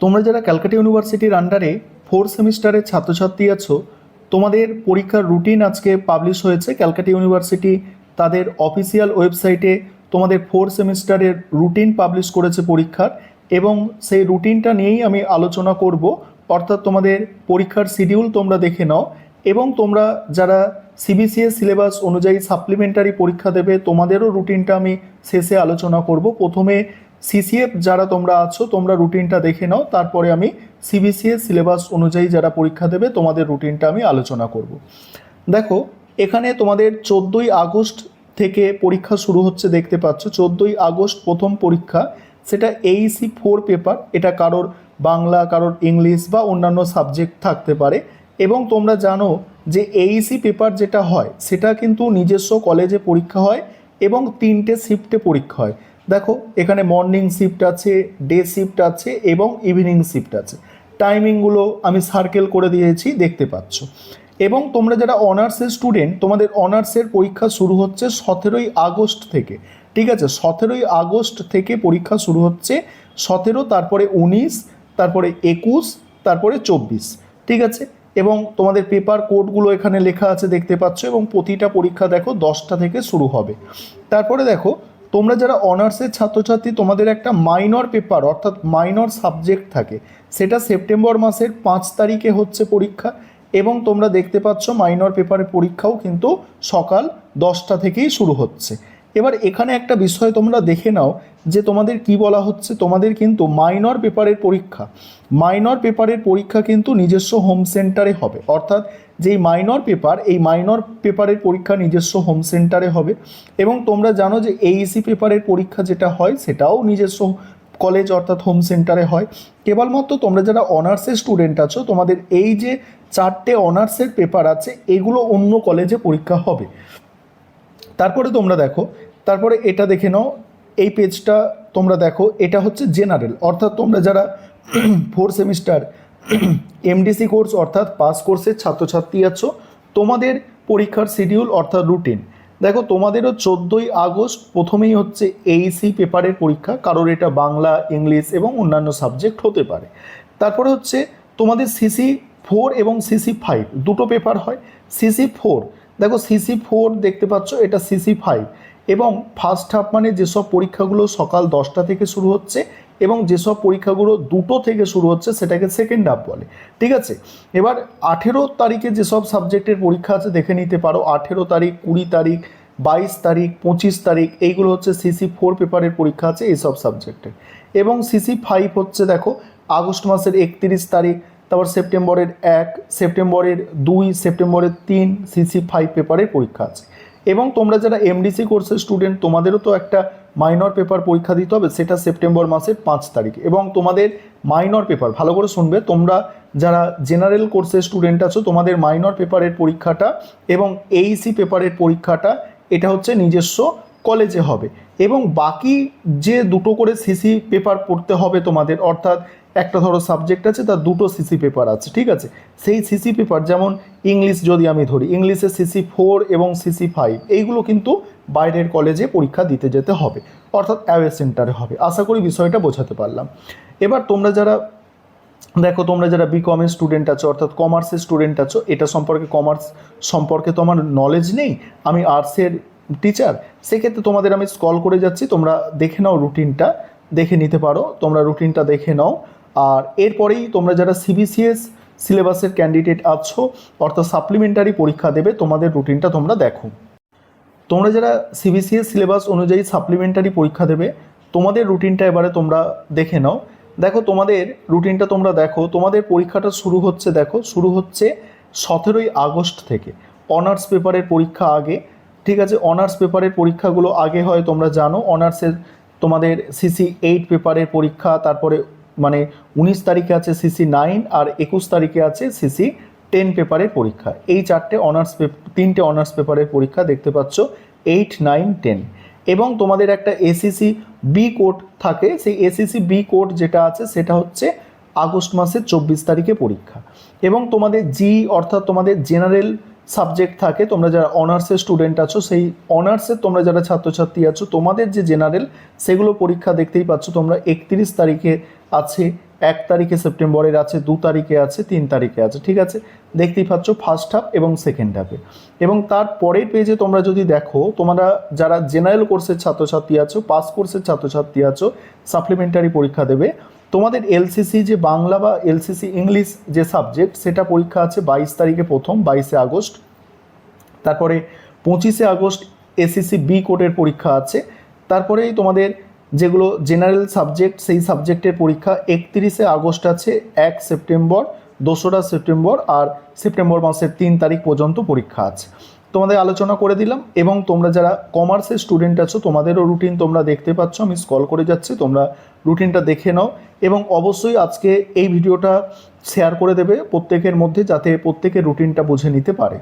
তোমরা যারা ক্যালকাটা ইউনিভার্সিটির আন্ডারে 4 সেমিস্টারের ছাত্রছাত্রী আছো, তোমাদের পরীক্ষার রুটিন আজকে পাবলিশ হয়েছে। ক্যালকাটা ইউনিভার্সিটি তাদের অফিসিয়াল ওয়েবসাইটে তোমাদের 4 সেমিস্টারের রুটিন পাবলিশ করেছে পরীক্ষার, এবং সেই রুটিনটা নিয়েই আমি আলোচনা করব। অর্থাৎ তোমাদের পরীক্ষার শিডিউল তোমরা দেখে নাও, এবং তোমরা যারা সিবিসিএস সিলেবাস অনুযায়ী সাপ্লিমেন্টারি পরীক্ষা দেবে তোমাদেরও রুটিনটা আমি শেষে আলোচনা করব। প্রথমে সিসিএফ যারা তোমরা আছো তোমরা রুটিনটা দেখে নাও, তারপরে আমি সিবিসিএস সিলেবাস অনুযায়ী যারা পরীক্ষা দেবে তোমাদের রুটিনটা আমি আলোচনা করব। দেখো, এখানে তোমাদের 14ই আগস্ট থেকে পরীক্ষা শুরু হচ্ছে, দেখতে পাচ্ছ 14ই আগস্ট প্রথম পরীক্ষা। সেটা এইসি 4 পেপার, এটা কারোর বাংলা, কারোর ইংলিশ বা অন্যান্য সাবজেক্ট থাকতে পারে। এবং তোমরা জানো যে এইসি পেপার যেটা হয় সেটা কিন্তু নিজস্ব কলেজে পরীক্ষা হয় এবং 3টে শিফটে পরীক্ষা হয়। দেখো, এখানে মর্নিং শিফট আছে, ডে শিফট আছে এবং ইভিনিং শিফট আছে। টাইমিংগুলো আমি সার্কেল করে দিয়েছি, দেখতে পাচ্ছ। এবং তোমরা যারা অনার্সের স্টুডেন্ট, তোমাদের অনার্সের পরীক্ষা শুরু হচ্ছে 17ই আগস্ট থেকে। ঠিক আছে, 17ই আগস্ট থেকে পরীক্ষা শুরু হচ্ছে। 17, তারপরে 19, তারপরে 21, তারপরে 24। ঠিক আছে, এবং তোমাদের পেপার কোডগুলো এখানে লেখা আছে, দেখতে পাচ্ছ। এবং প্রতিটা পরীক্ষা দেখো 10টা থেকে শুরু হবে। তারপরে দেখো, তোমরা যারা অনার্সের ছাত্রছাত্রী তোমাদের একটা মাইনর পেপার অর্থাৎ মাইনর সাবজেক্ট থাকে, সেটা সেপ্টেম্বর মাসের 5 তারিখে হচ্ছে পরীক্ষা। এবং তোমরা দেখতে পাচ্ছ মাইনর পেপারের পরীক্ষাও কিন্তু সকাল 10টা থেকেই শুরু হচ্ছে। এবার এখানে একটা বিষয় তোমরা দেখে নাও যে তোমাদের কি বলা হচ্ছে। তোমাদের কিন্তু মাইনর পেপারের পরীক্ষা কিন্তু নিজস্ব হোম সেন্টারে হবে। অর্থাৎ যেই মাইনর পেপার, এই মাইনর পেপারের পরীক্ষা নিজস্ব হোম সেন্টারে হবে। এবং তোমরা জানো যে এইসি পেপারের পরীক্ষা যেটা হয় সেটাও নিজস্ব কলেজ অর্থাৎ হোম সেন্টারে হয়। কেবলমাত্র তোমরা যারা অনার্সের স্টুডেন্ট আছো তোমাদের এই যে 4টে অনার্সের পেপার আছে এগুলো অন্য কলেজে পরীক্ষা হবে। তারপরে তোমরা দেখো, তারপরে এটা দেখে নাও, এই পেজটা তোমরা দেখো, এটা হচ্ছে জেনারেল। অর্থাৎ তোমরা যারা 4 সেমিস্টার এমডিসি কোর্স অর্থাৎ পাস কোর্সের ছাত্রছাত্রী আছো, তোমাদের পরীক্ষার শিডিউল অর্থাৎ রুটিন দেখো। তোমাদেরও 14ই আগস্ট প্রথমেই হচ্ছে এইসি পেপারের পরীক্ষা, কারোর এটা বাংলা, ইংলিশ এবং অন্যান্য সাবজেক্ট হতে পারে। তারপরে হচ্ছে তোমাদের সিসি 4 এবং সিসি 5 দুটো পেপার হয়। সিসি 4 দেখো, সিসি 4 দেখতে পাচ্ছ, এটা সিসি 5। এবং ফার্স্ট হাফ মানে যেসব পরীক্ষাগুলো সকাল 10টা থেকে শুরু হচ্ছে এবং যেসব পরীক্ষাগুলো 2টো থেকে শুরু হচ্ছে সেটাকে সেকেন্ড হাফ বলে। ঠিক আছে, এবার 18 তারিখে যেসব সাবজেক্টের পরীক্ষা আছে দেখে নিতে পারো। 18 তারিখ, 20 তারিখ, 22 তারিখ, 25 তারিখ এইগুলো হচ্ছে সিসি 4 পেপারের পরীক্ষা আছে এইসব সাবজেক্টের। এবং সিসি 5 হচ্ছে দেখো আগস্ট মাসের 31 তারিখ, তারপর সেপ্টেম্বরের 1, সেপ্টেম্বরের 2, সেপ্টেম্বরের 3 সিসি 5 পেপারের পরীক্ষা আছে। এবং তোমরা যারা এমডিসি কোর্সের স্টুডেন্ট তোমাদেরও তো একটা মাইনর পেপার পরীক্ষা দিতে হবে, সেটা সেপ্টেম্বর মাসের 5 তারিখ। এবং তোমাদের মাইনর পেপার ভালো করে শুনবে, তোমরা যারা জেনারেল কোর্সের স্টুডেন্ট আছো তোমাদের মাইনর পেপারের পরীক্ষাটা এবং এইসি পেপারের পরীক্ষাটা এটা হচ্ছে নিজস্ব কলেজে হবে। এবং বাকি যে দুটো করে সিসি পেপার পড়তে হবে তোমাদের, অর্থাৎ একটা ধরো সাবজেক্ট আছে তার দুটো সিসি পেপার আছে। ঠিক আছে, সেই সিসি পেপার যেমন ইংলিশ যদি আমি ধরি, ইংলিশে সিসি 4 এবং সিসি 5 এইগুলো কিন্তু বাইরের কলেজে পরীক্ষা দিতে যেতে হবে, অর্থাৎ অ্যাওয়ে সেন্টারে হবে। আশা করি বিষয়টা বোঝাতে পারলাম। এবার তোমরা যারা দেখো, তোমরা যারা বিকমের স্টুডেন্ট আছো অর্থাৎ কমার্সের স্টুডেন্ট আছো, এটা সম্পর্কে কমার্স সম্পর্কে তো আমার নলেজ নেই, আমি আর্টসের টিচার, সেক্ষেত্রে তোমাদের আমি স্ক্রল করে যাচ্ছি, তোমরা দেখে নাও, রুটিনটা দেখে নিতে পারো, তোমরা রুটিনটা দেখে নাও। আর এরপরেই তোমরা যারা সিবিসিএস সিলেবাসের ক্যান্ডিডেট আছো অর্থাৎ সাপ্লিমেন্টারি পরীক্ষা দেবে, তোমাদের রুটিনটা তোমরা দেখো। তোমরা যারা সিবিসিএস সিলেবাস অনুযায়ী সাপ্লিমেন্টারি পরীক্ষা দেবে তোমাদের রুটিনটা এবারে তোমরা দেখে নাও। দেখো, তোমাদের রুটিনটা তোমরা দেখো, তোমাদের পরীক্ষাটা শুরু হচ্ছে, দেখো শুরু হচ্ছে 17ই আগস্ট থেকে। অনার্স পেপারের পরীক্ষা আগে। ঠিক আছে, অনার্স পেপারের পরীক্ষাগুলো আগে হয়, তোমরা জানো। অনার্সের তোমাদের সিসি 8 পেপারের পরীক্ষা, তারপরে মানে 19 তারিখে আছে সিসি 9 আর 21 তারিখে আছে সিসি 10 পেপারের পরীক্ষা। এই তিনটে অনার্স পেপারের পরীক্ষা দেখতে পাচ্ছ, 8, 9, 10। এবং তোমাদের একটা এসিসি বি কোড থাকে, সেই এসিসি বি কোড যেটা আছে সেটা হচ্ছে আগস্ট মাসের 24 তারিখে পরীক্ষা। এবং তোমাদের জি অর্থাৎ তোমাদের জেনারেল সাবজেক্ট থাকে, তোমরা যারা অনার্সের স্টুডেন্ট আছো, সেই অনার্সের তোমরা যারা ছাত্রছাত্রী আছো তোমাদের যে জেনারেল সেগুলো পরীক্ষা দেখতেই পাচ্ছ তোমরা 31 তারিখে আছে। 1 তারিখে সেপ্টেম্বরের আছে, 2 তারিখে আছে, 3 তারিখে আছে, ঠিক আছে। দেখতেই পাচ্ছ ফার্স্ট হাফ এবং সেকেন্ড হাফে। এবং তার পরের পেজে তোমরা যদি দেখো, তোমরা যারা জেনারেল কোর্সের ছাত্রছাত্রী আছো, পাস কোর্সের ছাত্রছাত্রী আছো, সাপ্লিমেন্টারি পরীক্ষা দেবে, তোমাদের এলসিসি যে বাংলা বা এলসিসি ইংলিশ যে সাবজেক্ট, সেটা পরীক্ষা আছে 22 তারিখে প্রথম, 22শে আগস্ট। তারপরে 25শে আগস্ট এসএসসি বি কোডের পরীক্ষা আছে। তারপরেই তোমাদের যেগুলো জেনারেল সাবজেক্ট, সেই সাবজেক্টের পরীক্ষা 31শে আগস্ট আছে, 1 সেপ্টেম্বর, 2রা সেপ্টেম্বর আর সেপ্টেম্বর মাসের 3 তারিখ পর্যন্ত পরীক্ষা আছে। তোমাদের আলোচনা করে দিলাম। এবং তোমরা যারা কমার্সের স্টুডেন্ট আছো, তোমাদেরও রুটিন তোমরা দেখতে পাচ্ছ, আমি স্ক্রল করে যাচ্ছি, তোমরা রুটিনটা দেখে নাও। এবং অবশ্যই আজকে এই ভিডিওটা শেয়ার করে দেবে প্রত্যেকের মধ্যে, যাতে প্রত্যেকের রুটিনটা বুঝে নিতে পারে।